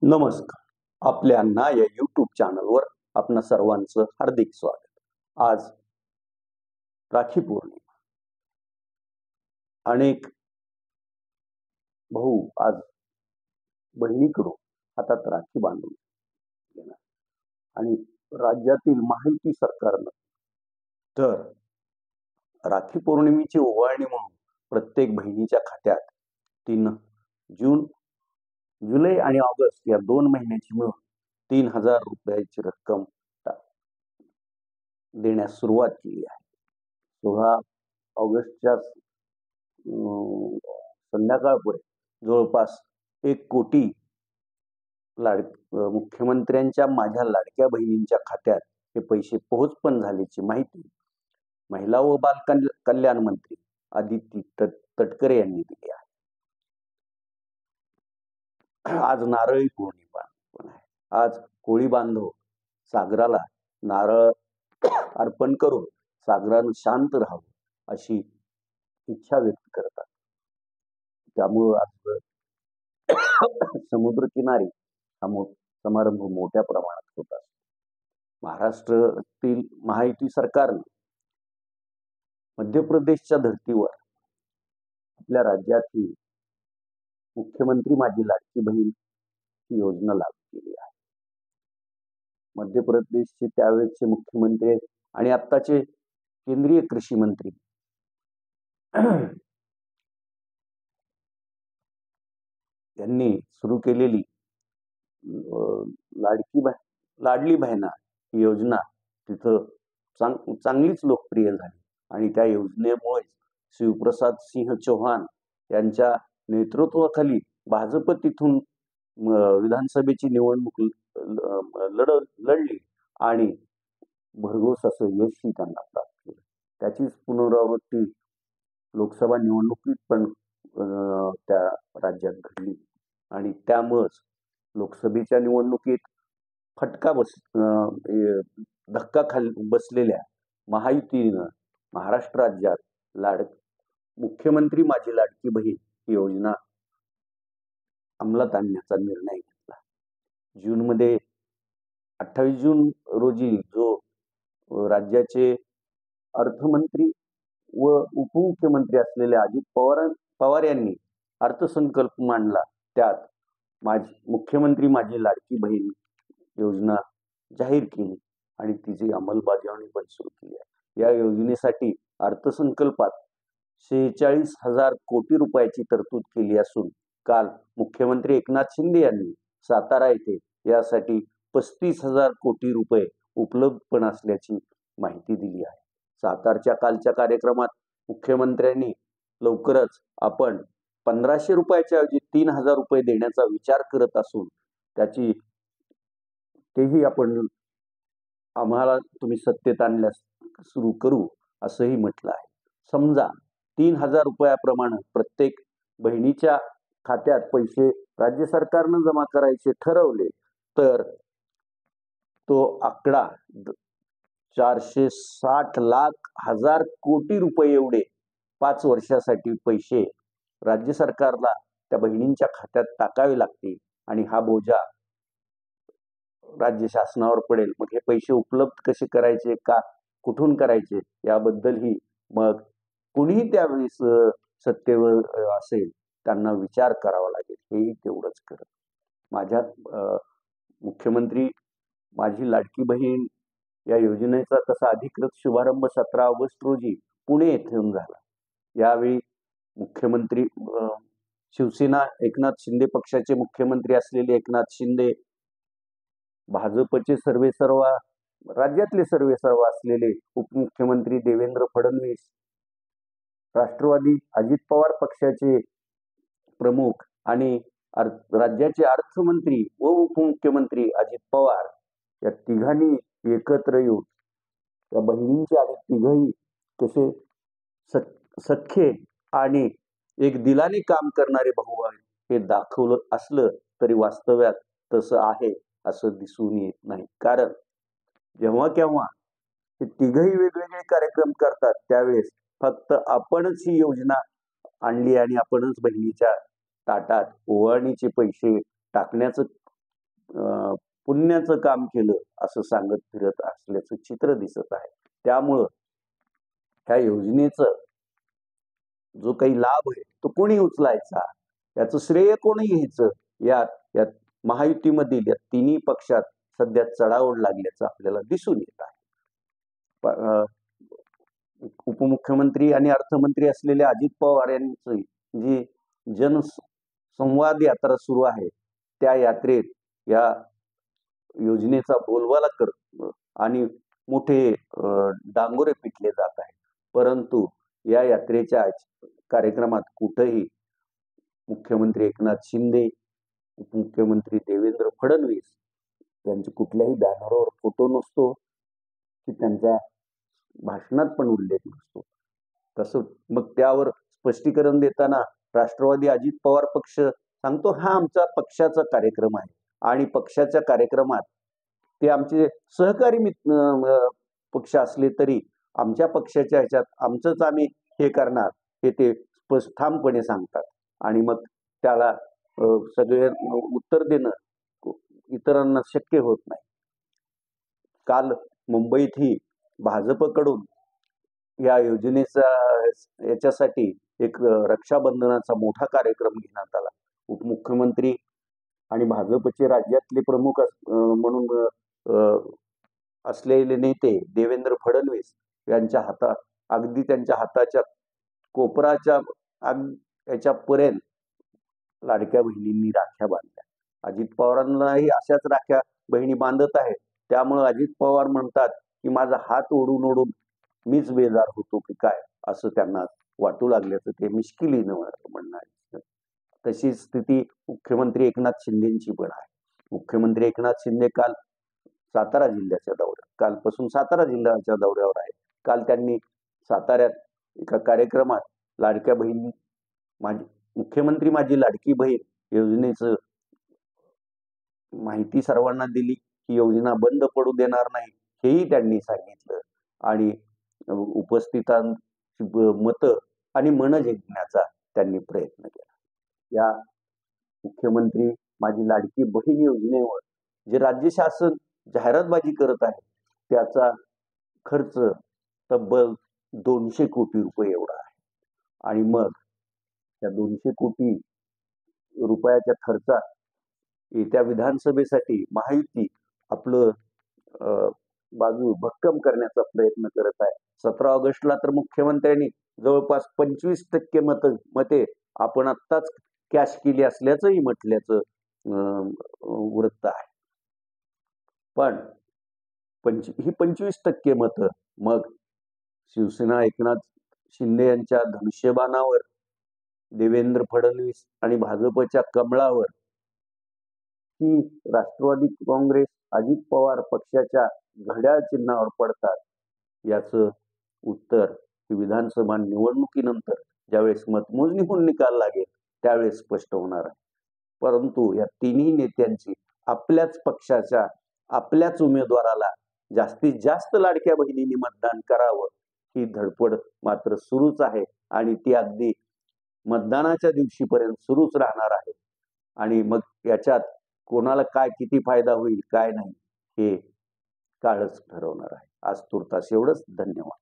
नमस्कार. आपल्यांना या यूट्यूब चॅनलवर आपणा सर्वांचं हार्दिक स्वागत. आज राखी पौर्णिमा. अनेक भाऊ आज बहिणीकडून हातात राखी बांधून घेणार आणि राज्यातील महायुती सरकारनं तर राखी पौर्णिमेची ओवाळणी म्हणून प्रत्येक बहिणीच्या खात्यात 3 जून जुलै आणि ऑगस्ट या 2 महिन्याची मिळून 3000 रुपयाची रक्कम देण्यास सुरुवात केली आहे. 16 ऑगस्टच्या संध्याकाळपर्यंत जवळपास 1 कोटी मुख्यमंत्र्यांच्या माझ्या लाडक्या बहिणींच्या खात्यात हे पैसे पोहोच पण झाल्याची माहिती महिला व बाल कल्याण मंत्री आदिती तटकरे यांनी दिली आहे. आज नारळी पौर्णिमा पण आहे. आज कोळी बांधव सागराला नारळ अर्पण करून सागरानं शांत राहावं अशी इच्छा व्यक्त करतात. त्यामुळं आज समुद्रकिनारी समारंभ मोठ्या प्रमाणात होत असतो. महाराष्ट्रातील महायुती सरकारनं मध्य प्रदेशच्या धर्तीवर आपल्या राज्यात ही मुख्यमंत्री माझी लाडकी बहीण ही योजना लागू केली आहे. मध्य प्रदेशचे त्यावेळेचे मुख्यमंत्री आणि आत्ताचे केंद्रीय कृषी मंत्री यांनी सुरू केलेली लाडली बहिणा ही योजना तिथं चांगलीच लोकप्रिय झाली आणि त्या योजनेमुळे शिवप्रसाद सिंह चौहान यांच्या नेतृत्वाखाली भाजप तिथून विधानसभेची निवडणूक लढली आणि भरघोस असं यशही त्यांना प्राप्त केलं. त्याचीच पुनरावृत्ती लोकसभा निवडणुकीत पण त्या राज्यात घडली आणि त्यामुळेच लोकसभेच्या निवडणुकीत धक्का बसलेल्या महायुतीनं महाराष्ट्र राज्यात मुख्यमंत्री माझी लाडकी बहीण ही योजना अंमलात आणण्याचा निर्णय घेतला. जूनमध्ये 28 जून रोजी जो राज्याचे अर्थमंत्री व उपमुख्यमंत्री असलेले अजित पवार यांनी अर्थसंकल्प मांडला. त्यात मुख्यमंत्री माझी लाडकी बहीण योजना जाहीर केली आणि तिची अंमलबजावणी पण सुरू केली आहे. या योजनेसाठी अर्थसंकल्पात 46,000 कोटी रुपयाची तरतूद केली असून काल मुख्यमंत्री एकनाथ शिंदे यांनी सातारा येथे यासाठी 35,000 कोटी रुपये उपलब्ध पण असल्याची माहिती दिली आहे. सातारच्या कालच्या कार्यक्रमात मुख्यमंत्र्यांनी लवकरच आपण 1,500 रुपयाच्या ऐवजी 3,000 रुपये देण्याचा विचार करत असून तेही आपण आम्हाला तुम्ही सत्तेत आणल्यास सुरू करू असंही म्हटलं आहे. समजा 3,000 रुपयाप्रमाणे प्रत्येक बहिणीच्या खात्यात पैसे राज्य सरकारनं जमा करायचे ठरवले तर तो आकडा 460 लाख हजार कोटी रुपये एवढे 5 वर्षासाठी पैसे राज्य सरकारला त्या बहिणींच्या खात्यात टाकावे लागतील आणि हा बोजा राज्य शासनावर पडेल. मग हे पैसे उपलब्ध कसे करायचे, का कुठून करायचे याबद्दलही मग कुणीही त्यावेळेस सत्तेवर असेल त्यांना विचार करावा लागेल. हेही तेवढंच करत माझ्या मुख्यमंत्री माझी लाडकी बहीण या योजनेचा तसा अधिकृत शुभारंभ 17 ऑगस्ट रोजी पुणे येथून झाला. यावेळी मुख्यमंत्री शिवसेना एकनाथ शिंदे पक्षाचे मुख्यमंत्री असलेले एकनाथ शिंदे, भाजपचे सर्वेसर्वा राज्यातले सर्वेसर्वा असलेले उपमुख्यमंत्री देवेंद्र फडणवीस, राष्ट्रवादी अजित पवार पक्षाचे प्रमुख आणि राज्याचे अर्थमंत्री व उपमुख्यमंत्री अजित पवार या तिघांनी एकत्र येऊन त्या बहिणींचे आणि तिघही कसे सख्खे आणि एक दिलाने काम करणारे भाऊ आहेत हे दाखवलं असलं तरी वास्तव्यात तसं आहे असं दिसून येत नाही. कारण जेव्हा केव्हा हे तिघही वेगवेगळे कार्यक्रम करतात त्यावेळेस फक्त आपणच ही योजना आणली आणि आपणच बहिणीच्या ताटात ओवाळणीचे पैसे टाकण्याचं पुण्याचं काम केलं असं सांगत फिरत असल्याचं चित्र दिसत आहे. त्यामुळं ह्या योजनेचं जो काही लाभ आहे तो कोणी उचलायचा, याचं श्रेय कोणी घ्यायचं, यात महायुतीमधील या तिन्ही पक्षात सध्या चढाओढ लागल्याचं आपल्याला दिसून येत आहे. उपमुख्यमंत्री आणि अर्थमंत्री असलेल्या अजित पवार यांची जी जनसंवाद यात्रा सुरू आहे, त्या यात्रेत या योजनेचा बोलबाला करत आणि मोठे डांगोरे पिटले जात आहेत. परंतु या यात्रेच्या कार्यक्रमात कुठेही मुख्यमंत्री एकनाथ शिंदे, उपमुख्यमंत्री देवेंद्र फडणवीस यांचे कुठल्याही बॅनरवर फोटो नसतो, की त्यांचा भाषणात पण उल्लेख नसतो. तसं मग त्यावर स्पष्टीकरण देताना राष्ट्रवादी अजित पवार पक्ष सांगतो, हा आमचा पक्षाचा कार्यक्रम आहे आणि पक्षाच्या कार्यक्रमात ते आमचे सहकारी पक्ष असले तरी आमच्या पक्षाच्या ह्याच्यात आमचंच आम्ही हे करणार, हे ते ठामपणे सांगतात. आणि मग त्याला सगळे उत्तर देणं इतरांना शक्य होत नाही. काल मुंबईतही भाजपकडून या योजनेचा याच्यासाठी एक रक्षाबंधनाचा मोठा कार्यक्रम घेण्यात आला. उपमुख्यमंत्री आणि भाजपचे राज्यातले प्रमुख म्हणून असलेले नेते देवेंद्र फडणवीस यांच्या अगदी त्यांच्या हाताच्या कोपराच्या याच्यापर्यंत लाडक्या बहिणींनी राख्या बांधल्या. अजित पवारांनाही अशाच राख्या बहिणी बांधत आहेत. त्यामुळे अजित पवार म्हणतात की माझा हात ओढून ओढून मीच बेजार होतो की काय, असं त्यांना वाटू लागल्याचं ते मिश्किलीनं म्हणणं आहे. तशी स्थिती मुख्यमंत्री एकनाथ शिंदेची पण आहे. मुख्यमंत्री एकनाथ शिंदे काल सातारा जिल्ह्याच्या कालपासून सातारा जिल्ह्याच्या दौऱ्यावर आहे. काल त्यांनी साताऱ्यात एका कार्यक्रमात लाडक्या बहिणी मुख्यमंत्री माझी लाडकी बहीण योजनेचं माहिती सर्वांना दिली. ही योजना बंद पडू देणार नाही हेही त्यांनी सांगितलं आणि उपस्थितांची मतं आणि मन जिंकण्याचा त्यांनी प्रयत्न केला. या मुख्यमंत्री माझी लाडकी बहीण योजनेवर जे राज्य शासन जाहिरातबाजी करत आहे त्याचा खर्च तब्बल 200 कोटी रुपये एवढा आहे. आणि मग त्या 200 कोटी रुपयाच्या खर्चात येत्या विधानसभेसाठी महायुती आपलं बाजू भक्कम करण्याचा प्रयत्न करत आहे. 17 ऑगस्टला तर मुख्यमंत्र्यांनी जवळपास 25% मते आपण आत्ताच कॅश केली असल्याचंही म्हटल्याचं वृत्त आहे. पण ही 25% मतं मग शिवसेना एकनाथ शिंदे यांच्या धनुष्यबाणावर, देवेंद्र फडणवीस आणि भाजपच्या कमळावर, ही राष्ट्रवादी काँग्रेस अजित पवार पक्षाच्या घड्याळ चिन्हावर पडतात, याचं उत्तर विधानसभा निवडणुकीनंतर ज्यावेळेस मतमोजणी होऊन निकाल लागेल त्यावेळेस स्पष्ट होणार आहे. परंतु या तिन्ही नेत्यांची आपल्याच पक्षाच्या आपल्याच उमेदवाराला जास्तीत जास्त लाडक्या बहिणींनी मतदान करावं ही धडपड मात्र सुरूच आहे आणि ती अगदी मतदानाच्या दिवशीपर्यंत सुरूच राहणार आहे. आणि मग याच्यात कोणाला काय किती फायदा होईल काय नाही हे काळच ठरवणार आहे. आज तुर्तास एवढंच. धन्यवाद.